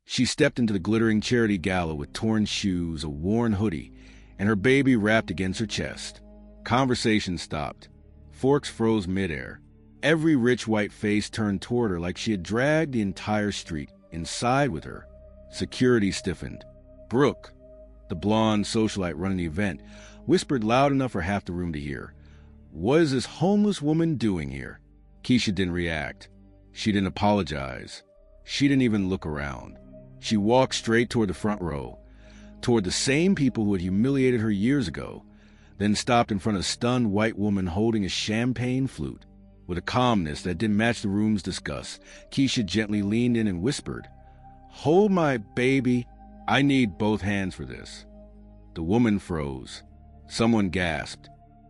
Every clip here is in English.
She stepped into the glittering charity gala with torn shoes, a worn hoodie, and her baby wrapped against her chest. Conversation stopped. Forks froze midair. Every rich white face turned toward her like she had dragged the entire street inside with her. Security stiffened. Brooke, the blonde socialite running the event, whispered loud enough for half the room to hear, "What is this homeless woman doing here?" Keisha didn't react. She didn't apologize. She didn't even look around. She walked straight toward the front row, toward the same people who had humiliated her years ago, then stopped in front of a stunned white woman holding a champagne flute. With a calmness that didn't match the room's disgust, Keisha gently leaned in and whispered, "Hold my baby. I need both hands for this." The woman froze. Someone gasped.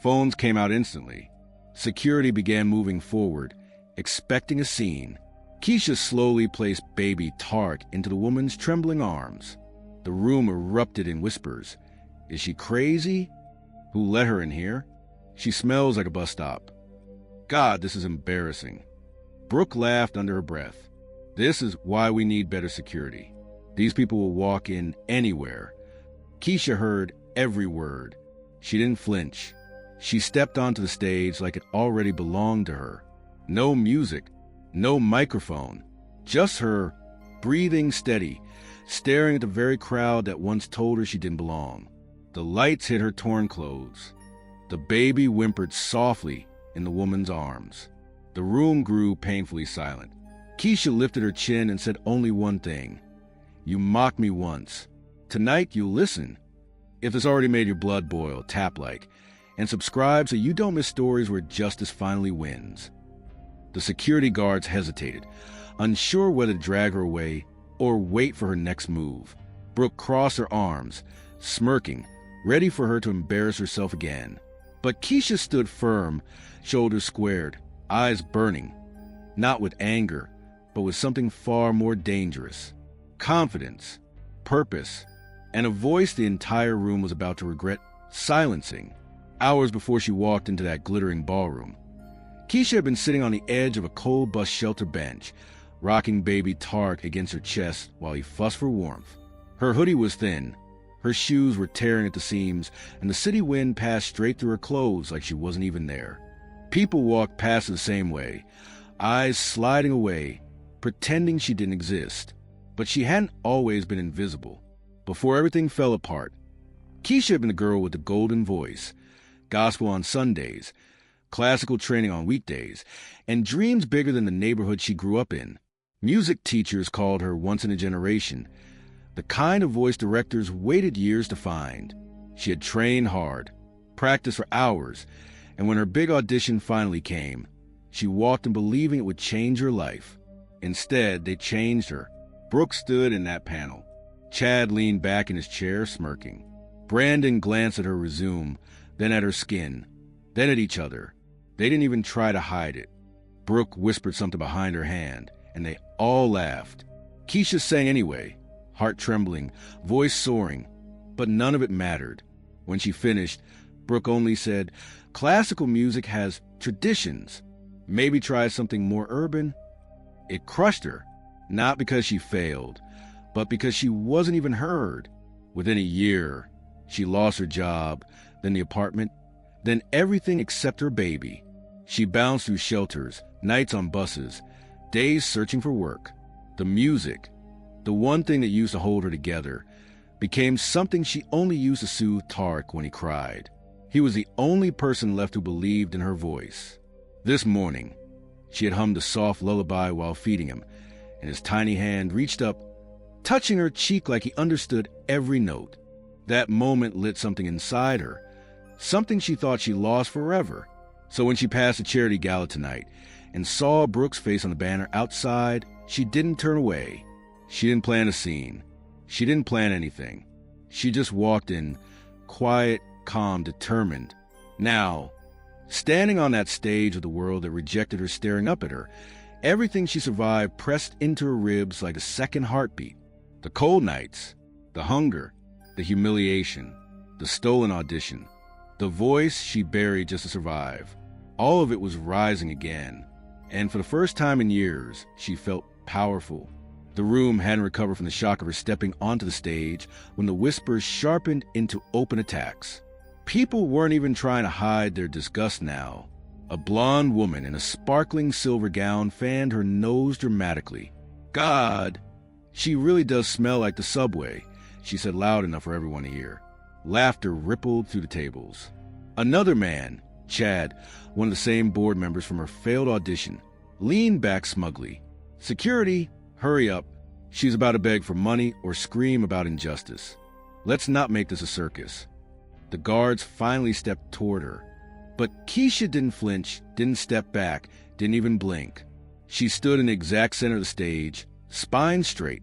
Phones came out instantly. Security began moving forward, expecting a scene. Keisha slowly placed baby Tark into the woman's trembling arms. The room erupted in whispers. Is she crazy? Who let her in here? She smells like a bus stop. God, this is embarrassing. Brooke laughed under her breath. This is why we need better security. These people will walk in anywhere. Keisha heard every word. She didn't flinch. She stepped onto the stage like it already belonged to her. No music, no microphone, just her, breathing steady, staring at the very crowd that once told her she didn't belong. The lights hit her torn clothes. The baby whimpered softly in the woman's arms. The room grew painfully silent. Keisha lifted her chin and said only one thing. "You mocked me once. Tonight you'll listen." If this already made your blood boil, tap like, and subscribe so you don't miss stories where justice finally wins. The security guards hesitated, unsure whether to drag her away or wait for her next move. Brooke crossed her arms, smirking, ready for her to embarrass herself again. But Keisha stood firm, shoulders squared, eyes burning, not with anger, but with something far more dangerous. Confidence, purpose, and a voice the entire room was about to regret silencing. Hours before she walked into that glittering ballroom, Keisha had been sitting on the edge of a cold bus shelter bench, rocking baby Tark against her chest while he fussed for warmth. Her hoodie was thin, her shoes were tearing at the seams, and the city wind passed straight through her clothes like she wasn't even there. People walked past the same way, eyes sliding away, pretending she didn't exist. But she hadn't always been invisible. Before everything fell apart, Keisha had been the girl with the golden voice, gospel on Sundays, classical training on weekdays, and dreams bigger than the neighborhood she grew up in. Music teachers called her once in a generation, the kind of voice directors waited years to find. She had trained hard, practiced for hours, and when her big audition finally came, she walked in believing it would change her life. Instead, they changed her. Brooke stood in that panel. Chad leaned back in his chair, smirking. Brandon glanced at her resume, then at her skin, then at each other. They didn't even try to hide it. Brooke whispered something behind her hand, and they all laughed. Keisha sang anyway, heart trembling, voice soaring, but none of it mattered. When she finished, Brooke only said, "Classical music has traditions. Maybe try something more urban." It crushed her, not because she failed, but because she wasn't even heard. Within a year, she lost her job, then the apartment, then everything except her baby. She bounced through shelters, nights on buses, days searching for work. The music, the one thing that used to hold her together, became something she only used to soothe Tark when he cried. He was the only person left who believed in her voice. This morning, she had hummed a soft lullaby while feeding him, and his tiny hand reached up, touching her cheek like he understood every note. That moment lit something inside her, something she thought she lost forever. So when she passed the charity gala tonight and saw Brooke's face on the banner outside, she didn't turn away. She didn't plan a scene. She didn't plan anything. She just walked in, quiet, calm, determined. Now, standing on that stage of the world that rejected her staring up at her, everything she survived pressed into her ribs like a second heartbeat. The cold nights, the hunger, the humiliation, the stolen audition, the voice she buried just to survive. All of it was rising again, and for the first time in years, she felt powerful. The room hadn't recovered from the shock of her stepping onto the stage when the whispers sharpened into open attacks. People weren't even trying to hide their disgust now. A blonde woman in a sparkling silver gown fanned her nose dramatically. "God, she really does smell like the subway," she said loud enough for everyone to hear. Laughter rippled through the tables. Another man, Chad, one of the same board members from her failed audition, leaned back smugly. "Security, hurry up. She's about to beg for money or scream about injustice. Let's not make this a circus." The guards finally stepped toward her. But Keisha didn't flinch, didn't step back, didn't even blink. She stood in the exact center of the stage, spine straight,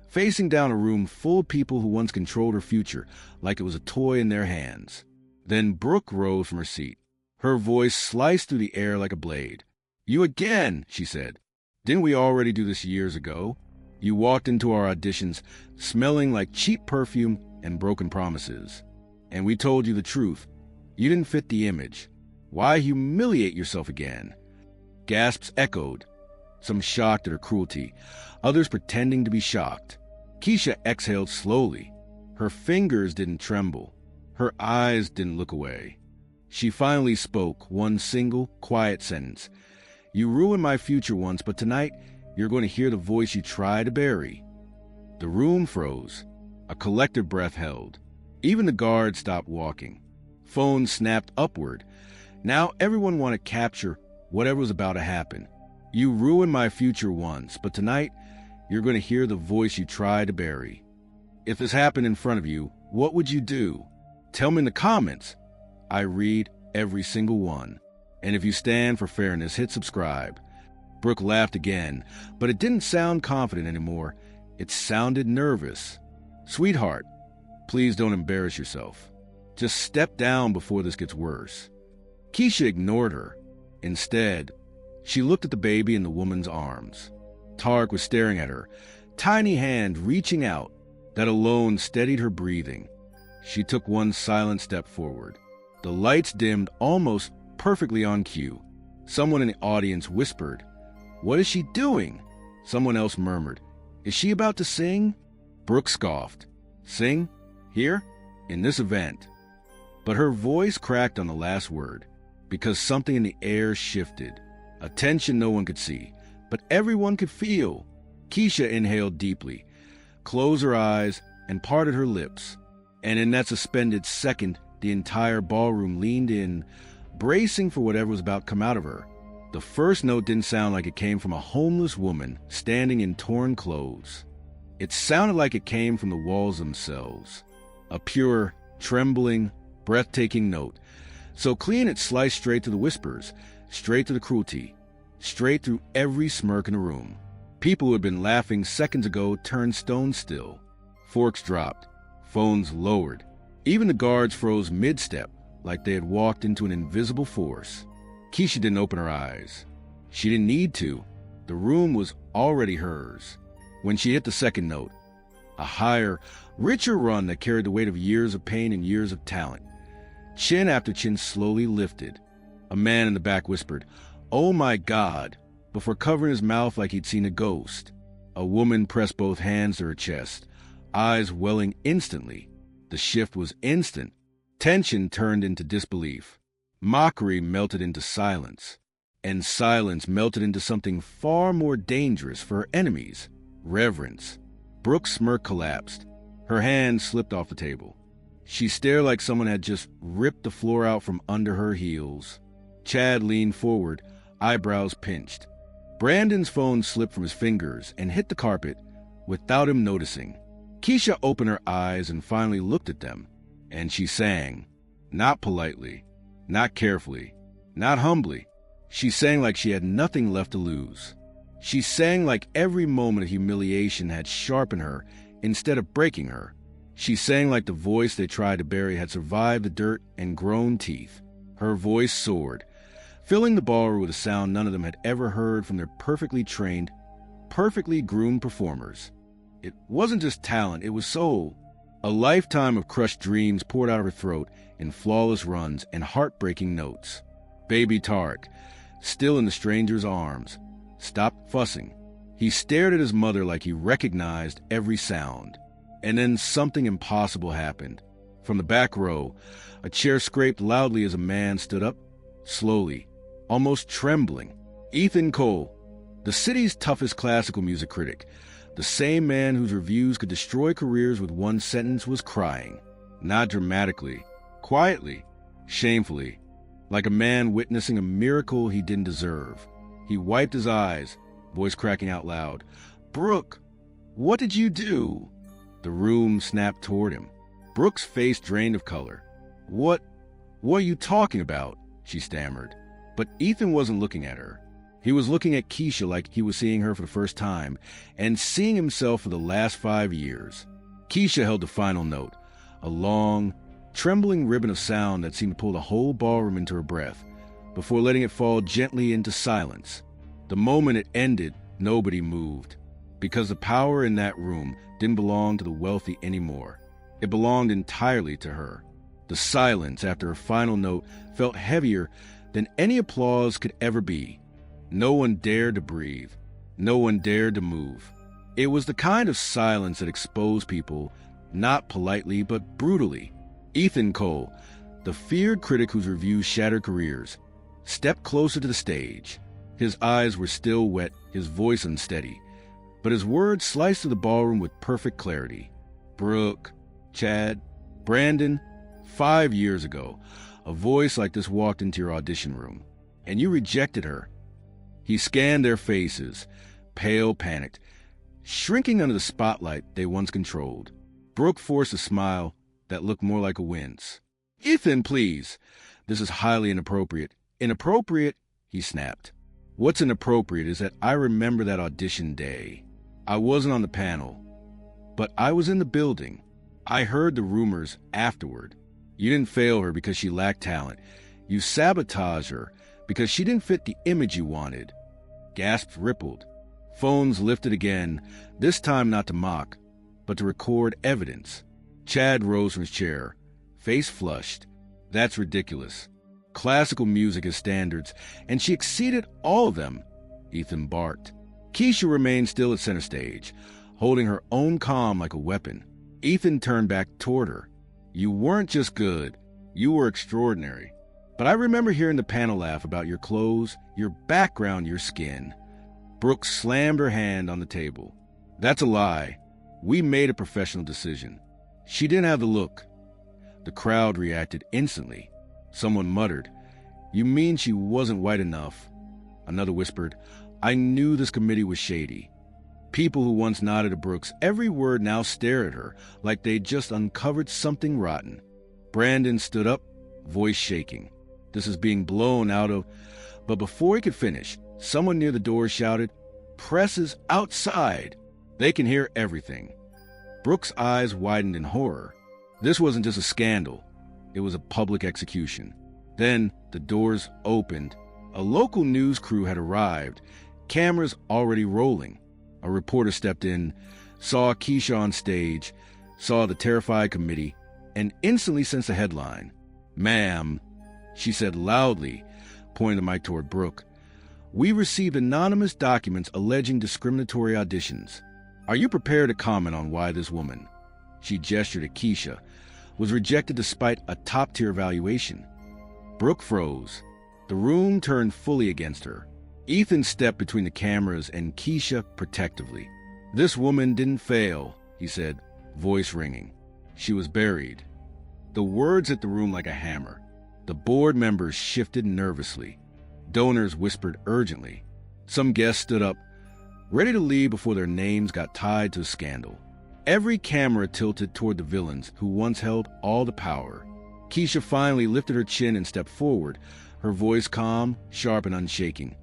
facing down a room full of people who once controlled her future like it was a toy in their hands. Then Brooke rose from her seat. Her voice sliced through the air like a blade. "You again," she said. "Didn't we already do this years ago? You walked into our auditions smelling like cheap perfume and broken promises. And we told you the truth. You didn't fit the image. Why humiliate yourself again?" Gasps echoed, some shocked at her cruelty, others pretending to be shocked. Keisha exhaled slowly. Her fingers didn't tremble. Her eyes didn't look away. She finally spoke one single, quiet sentence. "You ruined my future once, but tonight you're going to hear the voice you try to bury." The room froze. A collective breath held. Even the guards stopped walking. Phones snapped upward. Now everyone wanted to capture whatever was about to happen. "You ruined my future once, but tonight you're going to hear the voice you try to bury. If this happened in front of you, what would you do? Tell me in the comments. I read every single one. And if you stand for fairness, hit subscribe." Brooke laughed again, but it didn't sound confident anymore. It sounded nervous. "Sweetheart, please don't embarrass yourself. Just step down before this gets worse." Keisha ignored her. Instead, she looked at the baby in the woman's arms. Tarek was staring at her, tiny hand reaching out. That alone steadied her breathing. She took one silent step forward. The lights dimmed almost perfectly on cue. Someone in the audience whispered, "What is she doing?" Someone else murmured, "Is she about to sing?" Brooke scoffed. "Sing? Here? In this event?" But her voice cracked on the last word, because something in the air shifted. A tension no one could see, but everyone could feel. Keisha inhaled deeply, closed her eyes, and parted her lips. And in that suspended second, the entire ballroom leaned in, bracing for whatever was about to come out of her. The first note didn't sound like it came from a homeless woman standing in torn clothes. It sounded like it came from the walls themselves. A pure, trembling, breathtaking note, so clean it sliced straight to the whispers, straight to the cruelty, straight through every smirk in the room. People who had been laughing seconds ago turned stone still. Forks dropped, phones lowered. Even the guards froze mid-step, like they had walked into an invisible force. Keisha didn't open her eyes. She didn't need to. The room was already hers. When she hit the second note, a higher, richer run that carried the weight of years of pain and years of talent, chin after chin slowly lifted. A man in the back whispered, "Oh my God," before covering his mouth like he'd seen a ghost. A woman pressed both hands to her chest, eyes welling instantly. The shift was instant. Tension turned into disbelief. Mockery melted into silence. And silence melted into something far more dangerous for her enemies, reverence. Brooke's smirk collapsed. Her hand slipped off the table. She stared like someone had just ripped the floor out from under her heels. Chad leaned forward, eyebrows pinched. Brandon's phone slipped from his fingers and hit the carpet without him noticing. Keisha opened her eyes and finally looked at them, and she sang. Not politely, not carefully, not humbly. She sang like she had nothing left to lose. She sang like every moment of humiliation had sharpened her instead of breaking her. She sang like the voice they tried to bury had survived the dirt and grown teeth. Her voice soared, filling the ballroom with a sound none of them had ever heard from their perfectly trained, perfectly groomed performers. It wasn't just talent, it was soul. A lifetime of crushed dreams poured out of her throat in flawless runs and heartbreaking notes. Baby Tarek, still in the stranger's arms, stopped fussing, He stared at his mother like he recognized every sound. And then something impossible happened. From the back row, a chair scraped loudly as a man stood up, slowly, almost trembling. Ethan Cole, the city's toughest classical music critic, the same man whose reviews could destroy careers with one sentence, was crying. Not dramatically, quietly, shamefully, like a man witnessing a miracle he didn't deserve. He wiped his eyes, voice cracking out loud. "Brooke, what did you do?" The room snapped toward him. Brooke's face drained of color. What are you talking about?" she stammered. But Ethan wasn't looking at her. He was looking at Keisha like he was seeing her for the first time, and seeing himself for the last 5 years. Keisha held the final note, a long, trembling ribbon of sound that seemed to pull the whole ballroom into her breath, before letting it fall gently into silence. The moment it ended, nobody moved, because the power in that room didn't belong to the wealthy anymore. It belonged entirely to her. The silence after her final note felt heavier than any applause could ever be. No one dared to breathe. No one dared to move. It was the kind of silence that exposed people, not politely but brutally. Ethan Cole, the feared critic whose reviews shattered careers, stepped closer to the stage. His eyes were still wet, his voice unsteady, but his words sliced through the ballroom with perfect clarity. "Brooke, Chad, Brandon, 5 years ago, a voice like this walked into your audition room, and you rejected her." He scanned their faces, pale, panicked, shrinking under the spotlight they once controlled. Brooke forced a smile that looked more like a wince. "Ethan, please. This is highly inappropriate." "Inappropriate?" he snapped. "What's inappropriate is that I remember that audition day. I wasn't on the panel, but I was in the building. I heard the rumors afterward. You didn't fail her because she lacked talent. You sabotaged her because she didn't fit the image you wanted." Gasps rippled. Phones lifted again, this time not to mock, but to record evidence. Chad rose from his chair, face flushed. "That's ridiculous. Classical music has standards, and she exceeded all of them," Ethan barked. Keisha remained still at center stage, holding her own calm like a weapon. Ethan turned back toward her. "You weren't just good, you were extraordinary. But I remember hearing the panel laugh about your clothes, your background, your skin." Brooke slammed her hand on the table. "That's a lie. We made a professional decision. She didn't have the look." The crowd reacted instantly. Someone muttered, "You mean she wasn't white enough?" Another whispered, "I knew this committee was shady." People who once nodded to Brooke's every word now stared at her like they'd just uncovered something rotten. Brandon stood up, voice shaking. "This is being blown out of..." But before he could finish, someone near the door shouted, "Press is outside. They can hear everything." Brooke's eyes widened in horror. This wasn't just a scandal. It was a public execution. Then the doors opened. A local news crew had arrived, cameras already rolling. A reporter stepped in, saw Keisha on stage, saw the terrified committee, and instantly sensed a headline. "Ma'am," she said loudly, pointing the mic toward Brooke, "we received anonymous documents alleging discriminatory auditions. Are you prepared to comment on why this woman," she gestured at Keisha, "was rejected despite a top-tier evaluation?" Brooke froze. The room turned fully against her. Ethan stepped between the cameras and Keisha protectively. "This woman didn't fail," he said, voice ringing. "She was buried." The words hit the room like a hammer. The board members shifted nervously. Donors whispered urgently. Some guests stood up, ready to leave before their names got tied to a scandal. Every camera tilted toward the villains who once held all the power. Keisha finally lifted her chin and stepped forward, her voice calm, sharp, and unshaking.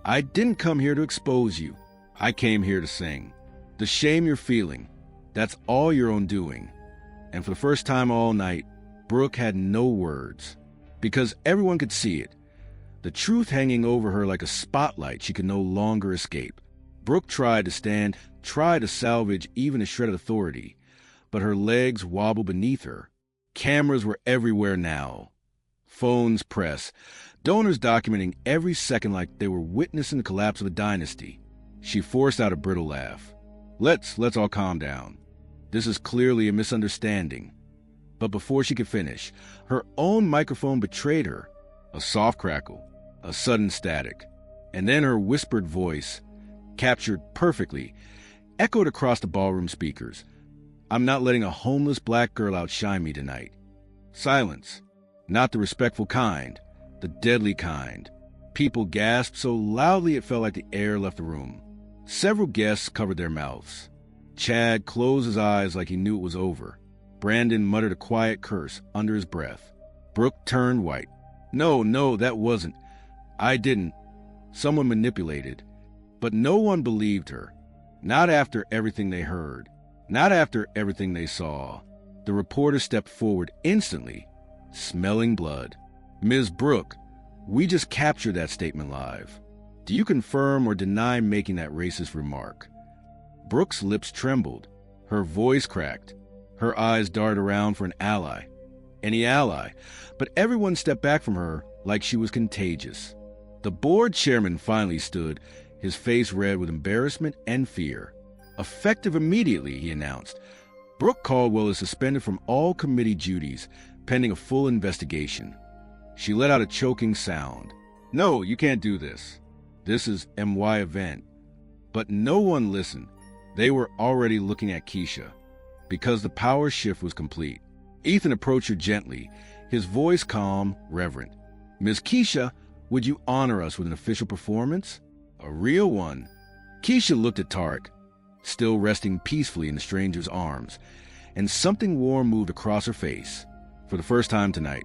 "I didn't come here to expose you. I came here to sing. The shame you're feeling, that's all your own doing." And for the first time all night, Brooke had no words, because everyone could see it. The truth hanging over her like a spotlight she could no longer escape. Brooke tried to stand, tried to salvage even a shred of authority, but her legs wobbled beneath her. Cameras were everywhere now. Phones press, donors documenting every second like they were witnessing the collapse of a dynasty. She forced out a brittle laugh. Let's all calm down. This is clearly a misunderstanding. But before she could finish, her own microphone betrayed her. A soft crackle, a sudden static, and then her whispered voice, captured perfectly, echoed across the ballroom speakers. I'm not letting a homeless black girl outshine me tonight. Silence. Not the respectful kind, the deadly kind. People gasped so loudly it felt like the air left the room. Several guests covered their mouths. Chad closed his eyes like he knew it was over. Brandon muttered a quiet curse under his breath. Brooke turned white. No, that wasn't. I didn't. Someone manipulated. But no one believed her. Not after everything they heard. Not after everything they saw. The reporter stepped forward instantly, smelling blood. Ms. Brooke, we just captured that statement live. Do you confirm or deny making that racist remark? Brooke's lips trembled. Her voice cracked. Her eyes darted around for an ally. Any ally. But everyone stepped back from her like she was contagious. The board chairman finally stood, his face red with embarrassment and fear. Effective immediately, he announced. Brooke Caldwell is suspended from all committee duties, pending a full investigation. She let out a choking sound. No, you can't do this. This is MY event. But no one listened. They were already looking at Keisha, because the power shift was complete. Ethan approached her gently, his voice calm, reverent. Miss Keisha, would you honor us with an official performance? A real one. Keisha looked at Tarek, still resting peacefully in the stranger's arms, and something warm moved across her face. For the first time tonight,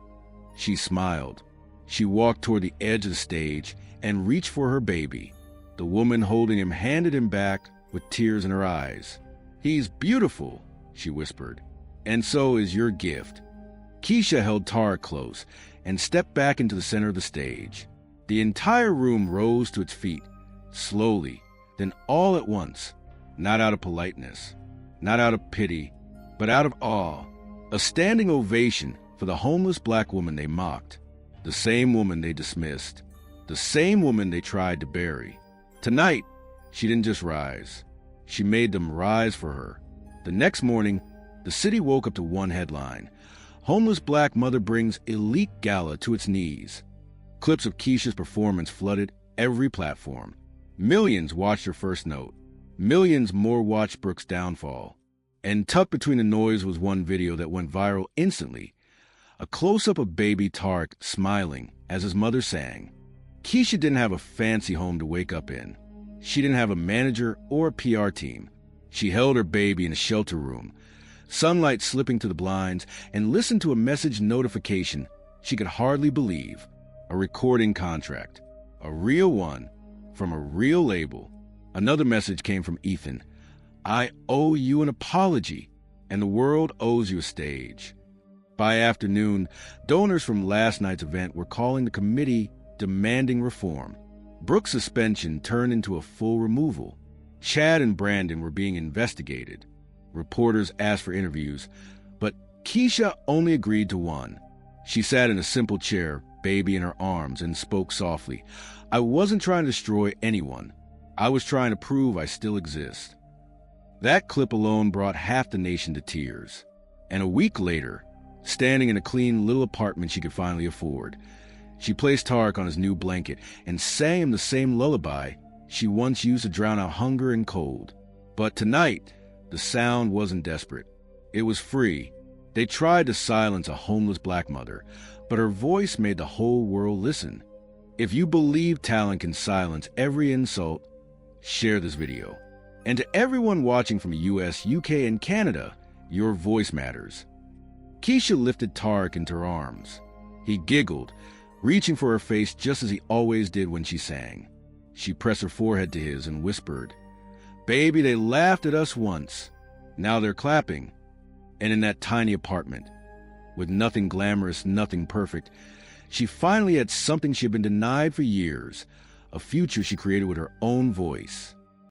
she smiled. She walked toward the edge of the stage and reached for her baby. The woman holding him handed him back with tears in her eyes. He's beautiful, she whispered, and so is your gift. Keisha held Tarek close and stepped back into the center of the stage. The entire room rose to its feet, slowly, then all at once, not out of politeness, not out of pity, but out of awe. A standing ovation for the homeless black woman they mocked, the same woman they dismissed, the same woman they tried to bury. Tonight, she didn't just rise. She made them rise for her. The next morning, the city woke up to one headline. Homeless black mother brings elite gala to its knees. Clips of Keisha's performance flooded every platform. Millions watched her first note. Millions more watched Brooke's downfall. And tucked between the noise was one video that went viral instantly. A close-up of baby Tarek smiling as his mother sang. Keisha didn't have a fancy home to wake up in. She didn't have a manager or a PR team. She held her baby in a shelter room, sunlight slipping through the blinds, and listened to a message notification she could hardly believe. A recording contract. A real one. From a real label. Another message came from Ethan. I owe you an apology, and the world owes you a stage. By afternoon, donors from last night's event were calling the committee demanding reform. Brooke's suspension turned into a full removal. Chad and Brandon were being investigated. Reporters asked for interviews, but Keisha only agreed to one. She sat in a simple chair, baby in her arms, and spoke softly. I wasn't trying to destroy anyone. I was trying to prove I still exist. That clip alone brought half the nation to tears. And a week later, standing in a clean little apartment she could finally afford, she placed Tarek on his new blanket and sang him the same lullaby she once used to drown out hunger and cold. But tonight, the sound wasn't desperate. It was free. They tried to silence a homeless black mother, but her voice made the whole world listen. If you believe talent can silence every insult, share this video. And to everyone watching from the US, UK, and Canada, your voice matters. Keisha lifted Tarek into her arms. He giggled, reaching for her face just as he always did when she sang. She pressed her forehead to his and whispered, Baby, they laughed at us once. Now they're clapping. And in that tiny apartment, with nothing glamorous, nothing perfect, she finally had something she had been denied for years, a future she created with her own voice.